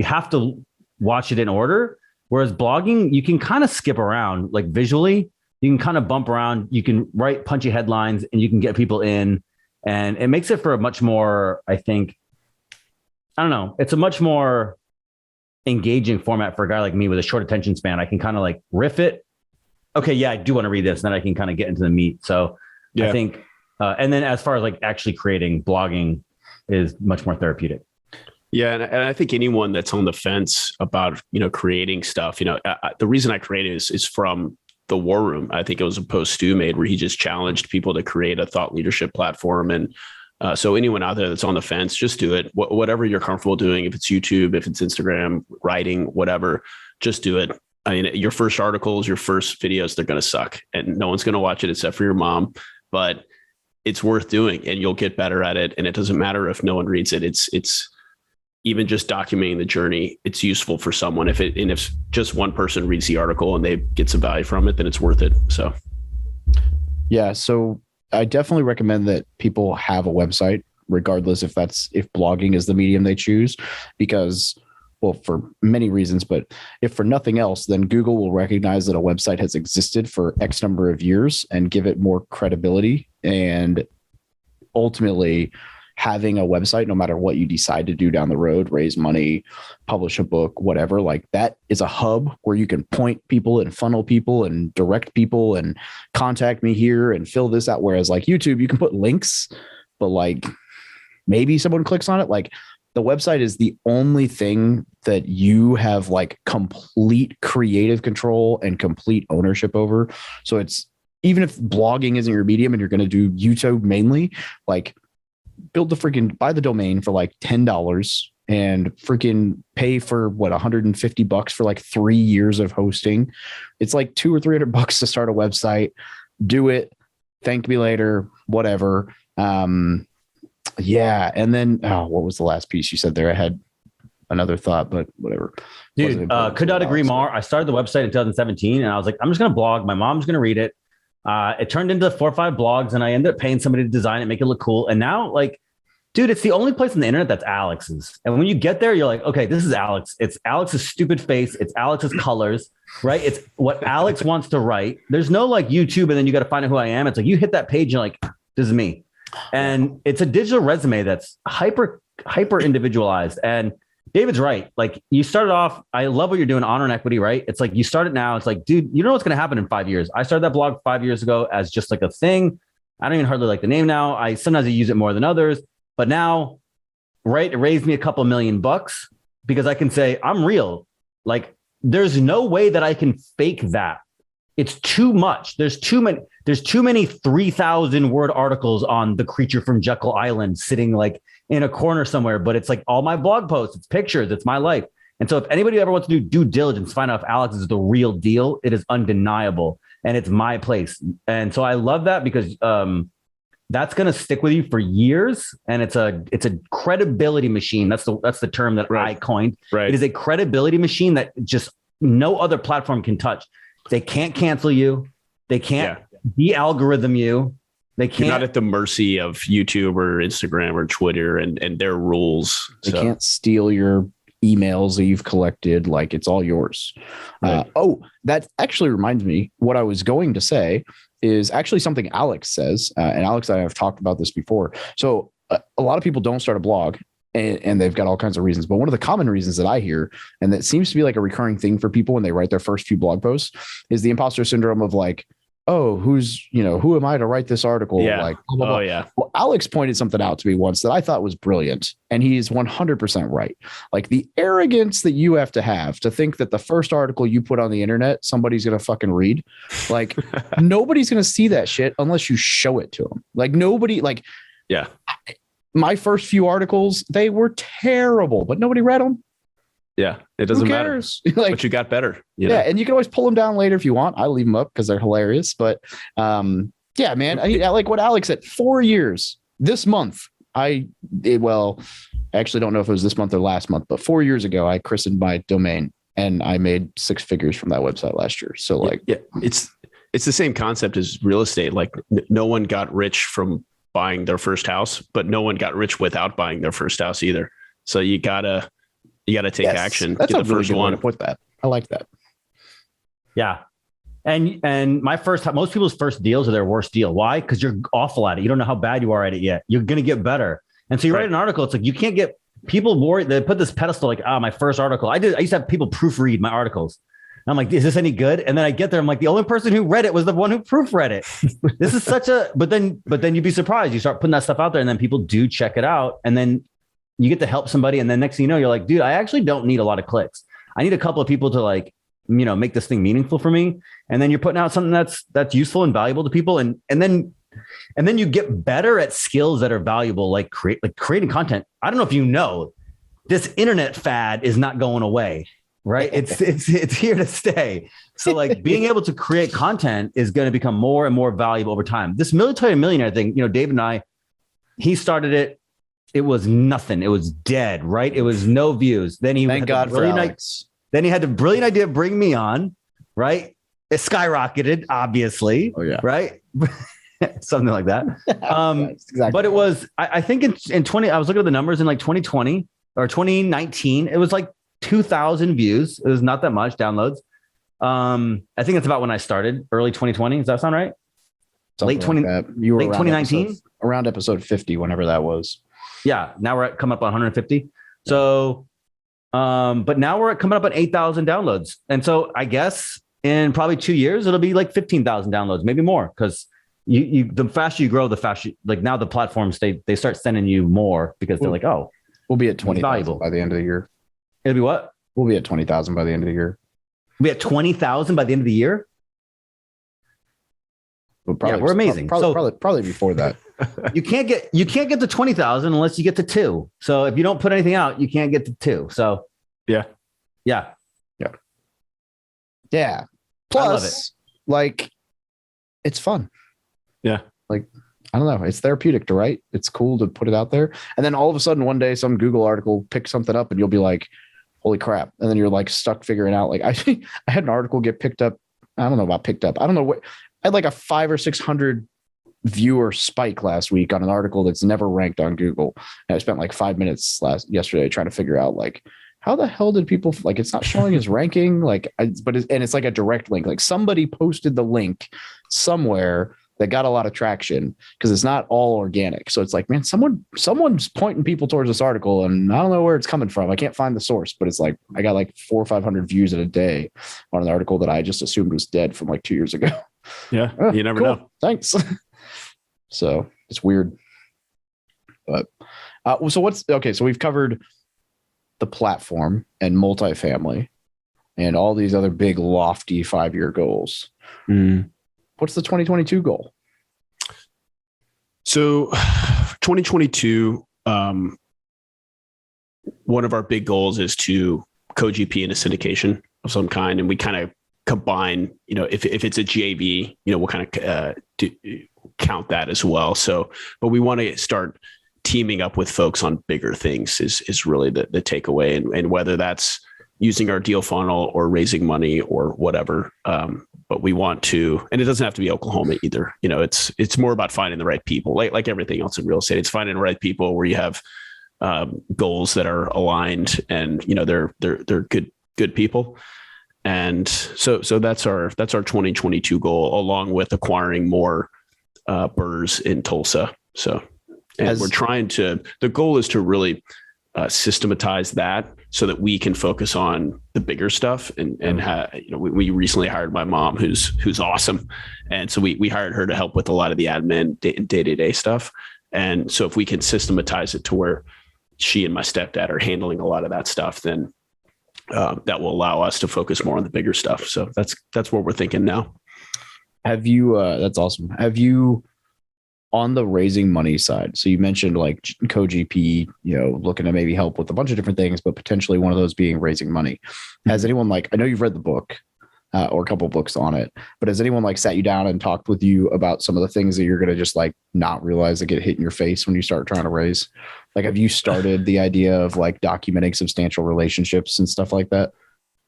have to watch it in order. Whereas blogging, you can kind of skip around, like visually, you can kind of bump around, you can write punchy headlines and you can get people in, and it makes it for a much more, I think, I don't know, it's a much more engaging format for a guy like me with a short attention span. I can kind of like riff it. Okay, yeah, I do want to read this. And then I can kind of get into the meat. So yeah. I think, and then as far as like actually creating, blogging is much more therapeutic. Yeah. And I think anyone that's on the fence about, creating stuff, the reason I created is from the War Room. I think it was a post Stu made where he just challenged people to create a thought leadership platform. And so anyone out there that's on the fence, just do it. Whatever you're comfortable doing, if it's YouTube, if it's Instagram, writing, whatever, just do it. I mean, your first articles, your first videos, they're going to suck and no one's going to watch it except for your mom, but it's worth doing and you'll get better at it. And it doesn't matter if no one reads it. It's even just documenting the journey. It's useful for someone. If just one person reads the article and they get some value from it, then it's worth it. So. Yeah. So I definitely recommend that people have a website, regardless if blogging is the medium they choose, because, well, for many reasons, but if for nothing else, then Google will recognize that a website has existed for X number of years and give it more credibility. And ultimately, having a website, no matter what you decide to do down the road, raise money, publish a book, whatever, like that is a hub where you can point people and funnel people and direct people and contact me here and fill this out. Whereas like YouTube, you can put links, but like maybe someone clicks on it. Like the website is the only thing that you have like complete creative control and complete ownership over. So it's, even if blogging isn't your medium and you're going to do YouTube mainly, like buy the domain for like $10 and freaking pay for $150 for like 3 years of hosting. It's like $200 or $300 to start a website. Do it. Thank me later, whatever. Yeah. And then, what was the last piece you said there? I had another thought, but whatever. Dude, could not agree more. I started the website in 2017 and I was like, I'm just going to blog. My mom's going to read it. It turned into 4 or 5 blogs and I ended up paying somebody to design it, make it look cool. And now, like, dude, it's the only place on the internet that's Alex's. And when you get there, you're like, okay, this is Alex. It's Alex's stupid face. It's Alex's colors, right? It's what Alex wants to write. There's no like YouTube and then you got to find out who I am. It's like you hit that page and you're like, this is me. And it's a digital resume that's hyper individualized. And David's right. Like you started off, I love what you're doing, Honor and Equity, right? It's like you start it now. It's like, dude, you know what's going to happen in 5 years. I started that blog 5 years ago as just like a thing. I don't even hardly like the name now. Sometimes I use it more than others. But now, right, it raised me a couple $1 million because I can say I'm real. Like, there's no way that I can fake that. It's too much. There's too many 3,000 word articles on the creature from Jekyll Island sitting like in a corner somewhere. But it's like all my blog posts, it's pictures, it's my life. And so if anybody ever wants to do due diligence, find out if Alex is the real deal, it is undeniable. And it's my place. And so I love that because that's going to stick with you for years. And it's a credibility machine. That's the term that I coined. Right. It is a credibility machine that just no other platform can touch. They can't cancel you. They can't de-algorithm you. They can't. You're not at the mercy of YouTube or Instagram or Twitter and their rules. They can't steal your emails that you've collected. Like it's all yours. Right. That actually reminds me, what I was going to say is actually something Alex says, and Alex and I have talked about this before. So a lot of people don't start a blog and they've got all kinds of reasons. But one of the common reasons that I hear, and that seems to be like a recurring thing for people when they write their first few blog posts, is the imposter syndrome of like, oh, who am I to write this article? Yeah. Like, blah, blah, blah. Oh, yeah. Well, Alex pointed something out to me once that I thought was brilliant. And he's 100% right. Like the arrogance that you have to think that the first article you put on the internet, somebody's going to fucking read. Like nobody's going to see that shit unless you show it to them. Like nobody, like, yeah. My first few articles, they were terrible, but nobody read them. Yeah, it doesn't matter. Like, but you got better. You know? And you can always pull them down later if you want. I leave them up because they're hilarious. But yeah, man, I like what Alex said. 4 years this month. I actually don't know if it was this month or last month, but 4 years ago, I christened my domain and I made 6 figures from that website last year. So like, yeah, it's the same concept as real estate. Like no one got rich from buying their first house, but no one got rich without buying their first house either. So you gotta take action. That's get a the really first good one. way to put that. I like that. Yeah. And most people's first deals are their worst deal. Why? Because you're awful at it. You don't know how bad you are at it yet. You're going to get better. And so you write an article. It's like, you can't get people worried. They put this pedestal like, my first article. I used to have people proofread my articles. And I'm like, is this any good? And then I get there. I'm like, the only person who read it was the one who proofread it. This is but then you'd be surprised. You start putting that stuff out there and then people do check it out. And then you get to help somebody. And then next thing you know, you're like, dude, I actually don't need a lot of clicks. I need a couple of people to like, make this thing meaningful for me. And then you're putting out something that's useful and valuable to people. And then you get better at skills that are valuable, like creating content. I don't know if you know, this internet fad is not going away, right? It's here to stay. So like being able to create content is going to become more and more valuable over time. This Millionaire thing, David and I, he started it. It was nothing. It was dead, right? It was no views. Then he Thank God for Alex. Then he had the brilliant idea of bring me on, right? It skyrocketed, obviously. Oh yeah. Right. Something like that. Exactly. But it was, I think in 20, I was looking at the numbers in like 2020 or 2019, it was like 2,000 views. It was not that much downloads. I think that's about when I started, early 2020. Does that sound right? Something late 20, like that. You were late 2019, around episode 50, whenever that was. Yeah. Now we're coming up on 150. So, but now we're coming up on 8,000 downloads. And so I guess in probably 2 years, it'll be like 15,000 downloads, maybe more. Cause the faster you grow, the faster, like now the platforms, they start sending you more because they're like, oh, we'll be at 20,000 by the end of the year. It'll be what? We'll be at 20,000 by the end of the year. We'll be at 20,000 by the end of the year. Well, probably, we're amazing. Probably before that. You can't get to 20,000 unless you get to 2. So if you don't put anything out, you can't get to 2. So yeah. Plus, like, it's fun. Yeah. Like, I don't know. It's therapeutic to write. It's cool to put it out there. And then all of a sudden one day, some Google article picks something up and you'll be like, holy crap. And then you're like stuck figuring out, like, I had an article get picked up. I don't know about picked up. I don't know what, I had like a 500 or 600 viewer spike last week on an article that's never ranked on Google. And I spent like 5 minutes yesterday trying to figure out, like, how the hell did people, like, it's not showing as ranking, like, it's like a direct link. Like somebody posted the link somewhere that got a lot of traction because it's not all organic. So it's like, man, someone's pointing people towards this article and I don't know where it's coming from. I can't find the source, but it's like, I got like 400 or 500 views in a day on an article that I just assumed was dead from like 2 years ago. Yeah. You never cool. know. Thanks. So it's weird. But so we've covered the platform and multifamily and all these other big lofty 5-year goals. What's the 2022 goal? So 2022, one of our big goals is to co-GP in a syndication of some kind. And we kind of combine, if it's a JV, we'll kind of count that as well. So, but we want to start teaming up with folks on bigger things is really the takeaway. And whether that's using our deal funnel or raising money or whatever. But we want to, and it doesn't have to be Oklahoma either. It's more about finding the right people, like everything else in real estate. It's finding the right people where you have goals that are aligned and, they're good people. And so that's our 2022 goal, along with acquiring more BRRRRs in Tulsa. So, and the goal is to really systematize that so that we can focus on the bigger stuff. And we recently hired my mom, who's awesome. And so we hired her to help with a lot of the admin day-to-day stuff. And so if we can systematize it to where she and my stepdad are handling a lot of that stuff, then that will allow us to focus more on the bigger stuff. So that's what we're thinking now. Have you, that's awesome. Have you, on the raising money side, so you mentioned like co-GP, looking to maybe help with a bunch of different things, but potentially one of those being raising money. Has anyone, like, I know you've read the book or a couple of books on it, but has anyone like sat you down and talked with you about some of the things that you're going to just like not realize that get hit in your face when you start trying to raise? Like, have you started the idea of like documenting substantial relationships and stuff like that?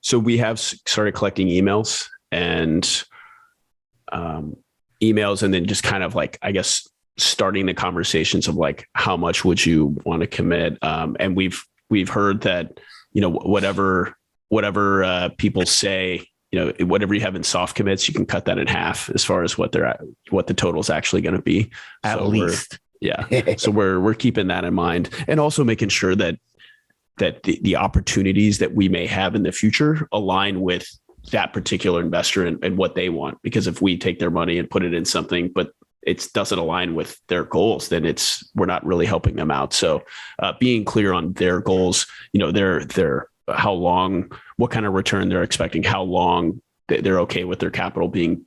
So we have started collecting emails and then just kind of like, I guess, starting the conversations of like, how much would you want to commit? And we've heard that, whatever people say, whatever you have in soft commits, you can cut that in half as far as what the total is actually going to be. At least. Yeah. So we're keeping that in mind, and also making sure that the opportunities that we may have in the future align with that particular investor and what they want. Because if we take their money and put it in something, but it doesn't align with their goals, then we're not really helping them out. So being clear on their goals, their how long, what kind of return they're expecting, how long they're okay with their capital being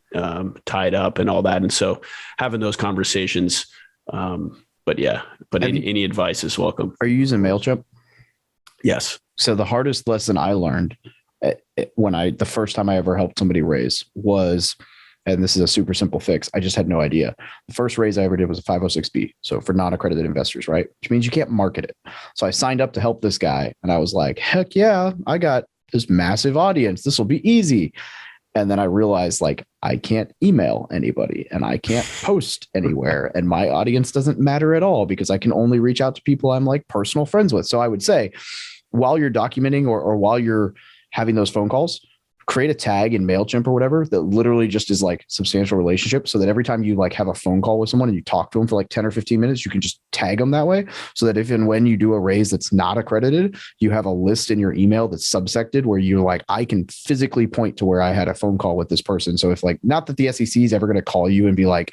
tied up and all that. And so having those conversations, any advice is welcome. Are you using MailChimp? Yes. So the hardest lesson I learned the first time I ever helped somebody raise was, and this is a super simple fix, I just had no idea. The first raise I ever did was a 506B. So for non-accredited investors, right? Which means you can't market it. So I signed up to help this guy and I was like, heck yeah, I got this massive audience. This will be easy. And then I realized like, I can't email anybody and I can't post anywhere. And my audience doesn't matter at all because I can only reach out to people I'm like personal friends with. So I would say while you're documenting or while you're having those phone calls, create a tag in MailChimp or whatever that literally just is like substantial relationship, so that every time you like have a phone call with someone and you talk to them for like 10 or 15 minutes, you can just tag them that way, so that if and when you do a raise that's not accredited, you have a list in your email that's subsected where you're like, I can physically point to where I had a phone call with this person. So if like, not that the SEC is ever going to call you and be like,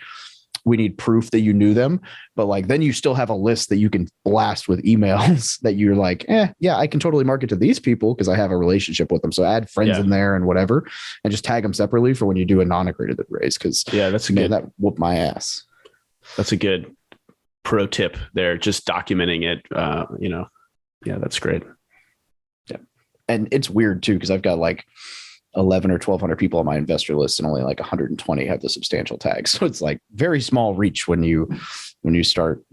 we need proof that you knew them, but like, then you still have a list that you can blast with emails that you're like, yeah, I can totally market to these people because I have a relationship with them. So add friends in there and whatever, and just tag them separately for when you do a non-accredited raise. Cause that whooped my ass. That's a good pro tip there. Just documenting it, that's great. Yeah. And it's weird too, because I've got like 11 or 1200 people on my investor list, and only like 120 have the substantial tag. So it's like very small reach when you start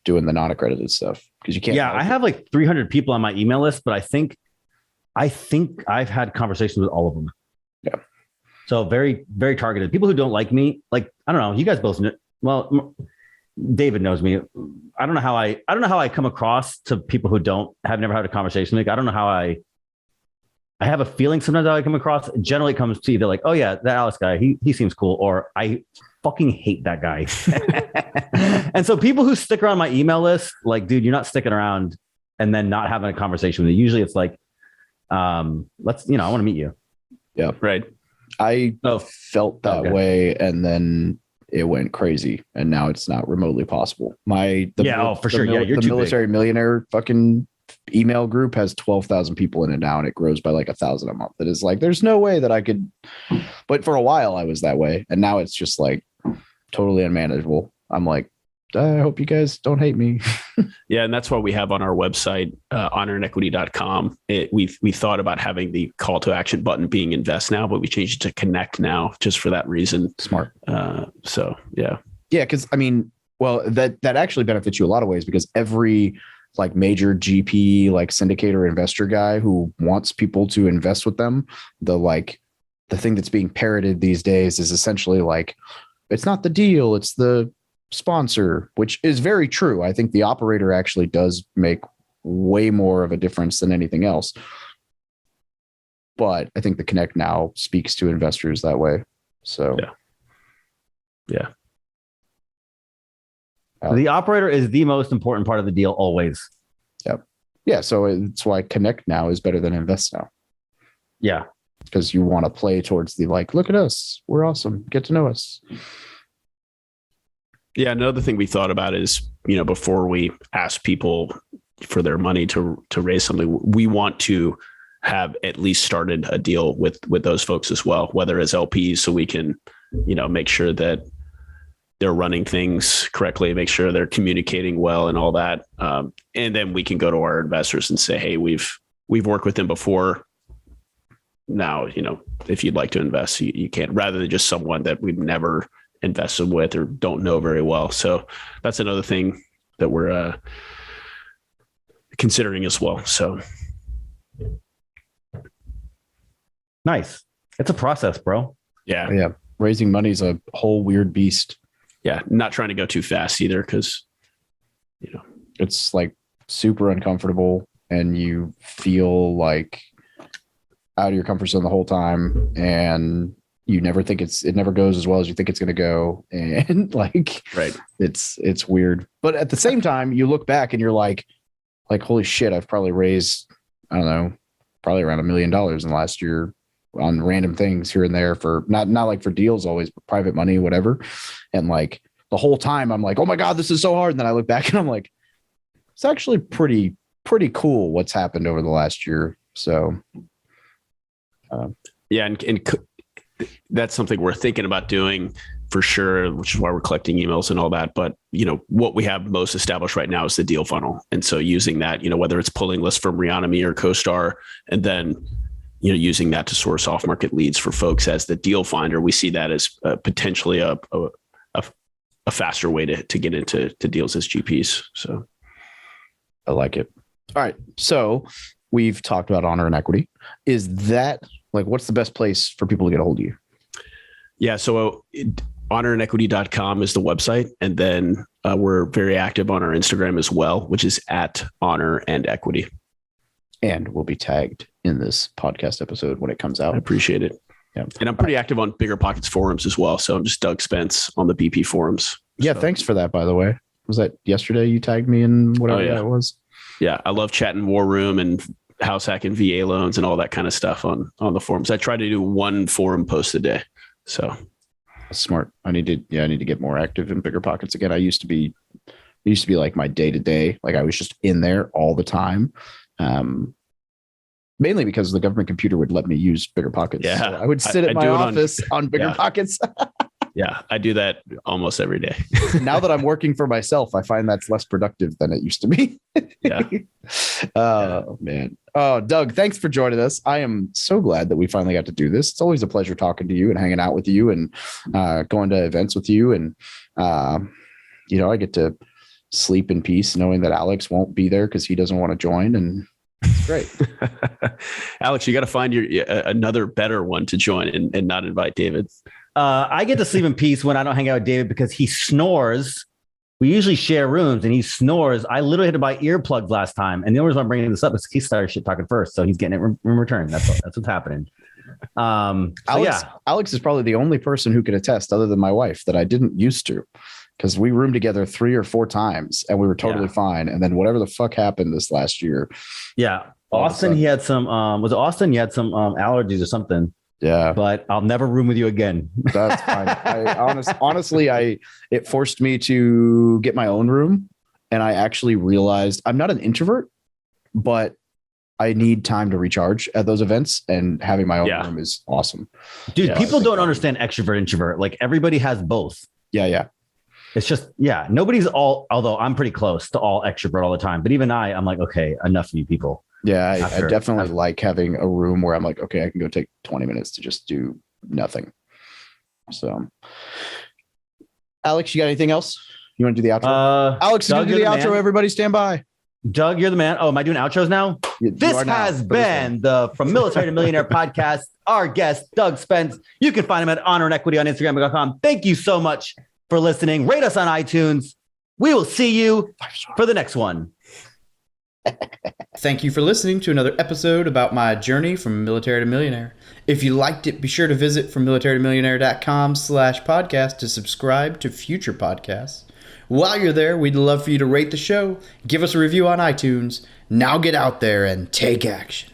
doing the non-accredited stuff, because you can't. Yeah, I have like 300 people on my email list, but I think I've had conversations with all of them. Yeah. So very, very targeted. People who don't like me, like, I don't know, you guys both know, well, David knows me. I don't know how I come across to people who have never had a conversation. Like, I don't know how I have a feeling sometimes how I come across. Generally it comes to either like, oh yeah, that Alex guy, he seems cool, or I fucking hate that guy. And so people who stick around my email list, like, dude, you're not sticking around and then not having a conversation with you. Usually it's like, I want to meet you. Yeah. Right. I felt that Okay. way, and then it went crazy, and now it's not remotely possible. For sure. Yeah, you're the too military millionaire fucking email group has 12,000 people in it now, and it grows by like 1,000 a month. It is like, there's no way that I could, but for a while I was that way, and now it's just like totally unmanageable. I'm like, I hope you guys don't hate me. Yeah, and that's why we have on our website, honorandequity.com. We thought about having the call to action button being invest now, but we changed it to connect now just for that reason. Smart. So yeah. Yeah, because I mean, well, that actually benefits you a lot of ways, because every like major GP, like syndicator investor guy who wants people to invest with them, the thing that's being parroted these days is essentially like, it's not the deal, it's the sponsor, which is very true. I think the operator actually does make way more of a difference than anything else. But I think the Connect now speaks to investors that way. So Yeah. The operator is the most important part of the deal always. Yeah. So it's why Connect now is better than Invest now. Yeah. Because you want to play towards the like, look at us, we're awesome, get to know us. Yeah. Another thing we thought about is, before we ask people for their money to raise something, we want to have at least started a deal with those folks as well, whether as LPs, so we can, make sure that they're running things correctly, make sure they're communicating well and all that. And then we can go to our investors and say, hey, we've worked with them before. Now, if you'd like to invest, you can, rather than just someone that we've never invested with or don't know very well. So that's another thing that we're considering as well. So Nice. It's a process, bro. yeah. Yeah. Raising money is a whole weird beast. Yeah. Not trying to go too fast either, because, It's like super uncomfortable, and you feel like out of your comfort zone the whole time, and you never think it never goes as well as you think it's going to go. And like, Right. It's weird. But at the same time, you look back and you're like, holy shit, I've probably raised, I don't know, probably around $1 million in the last year on random things here and there, for not like for deals always, but private money, whatever. And like the whole time I'm like, oh my God, this is so hard. And then I look back and I'm like, it's actually pretty cool what's happened over the last year. So Yeah. And that's something we're thinking about doing for sure, which is why we're collecting emails and all that. But, what we have most established right now is the deal funnel. And so using that, whether it's pulling lists from Reonomy or CoStar, and then, using that to source off market leads for folks as the deal finder, we see that as potentially a faster way to get into deals as GPs. So I like it. All right. So we've talked about Honor and Equity. Is that like, what's the best place for people to get a hold of you? Yeah. So honorandequity.com is the website. And then we're very active on our Instagram as well, which is at Honor and Equity. And will be tagged in this podcast episode when it comes out. I appreciate it. Yeah. And I'm pretty active on Bigger Pockets forums as well. So I'm just Doug Spence on the BP forums. Yeah. So, Thanks for that, by the way. Was that yesterday you tagged me in whatever that was? Yeah. I love chatting War Room and house hacking VA loans and all that kind of stuff on the forums. I try to do one forum post a day. So That's smart. I need to get more active in Bigger Pockets again. It used to be like my day to day. Like I was just in there all the time. Mainly because the government computer would let me use Bigger Pockets. Yeah. So I would sit at my office on Bigger Pockets. Yeah, I do that almost every day. Now that I'm working for myself, I find that's less productive than it used to be. Yeah. Oh, man. Oh, Doug, thanks for joining us. I am so glad that we finally got to do this. It's always a pleasure talking to you and hanging out with you and going to events with you. And, I get to sleep in peace knowing that Alex won't be there because he doesn't want to join. And it's great. Alex, you got to find another better one to join and not invite David. I get to sleep in peace when I don't hang out with David because he snores. We usually share rooms and he snores. I literally had to buy earplugs last time. And the only reason I'm bringing this up is he started shit talking first. So he's getting it in return. That's what's happening. Alex is probably the only person who can attest other than my wife that I didn't used to, because we roomed together 3 or 4 times and we were totally fine. And then whatever the fuck happened this last year. Yeah. Austin, he had some, was it Austin? You had some allergies or something. Yeah, but I'll never room with you again. That's fine. Honestly, it forced me to get my own room, and I actually realized I'm not an introvert, but I need time to recharge at those events, and having my own room is awesome. Dude, people don't understand extrovert, introvert. Like everybody has both. Yeah. It's just, nobody's although I'm pretty close to all extrovert all the time, but even I'm like, okay, enough of you people. Yeah, I definitely like having a room where I'm like, okay, I can go take 20 minutes to just do nothing. So, Alex, you got anything else? You want to do the outro? Alex, Doug, do the outro. Everybody stand by. Doug, you're the man. Oh, am I doing outros now? This has been the From Military to Millionaire podcast. Our guest, Doug Spence. You can find him at Honor and Equity on Instagram.com. Thank you so much for listening. Rate us on iTunes. We will see you for the next one. Thank you for listening to another episode about my journey from military to millionaire. If you liked it, be sure to visit FromMilitaryToMillionaire.com/podcast to subscribe to future podcasts. While you're there, we'd love for you to rate the show, give us a review on iTunes. Now get out there and take action.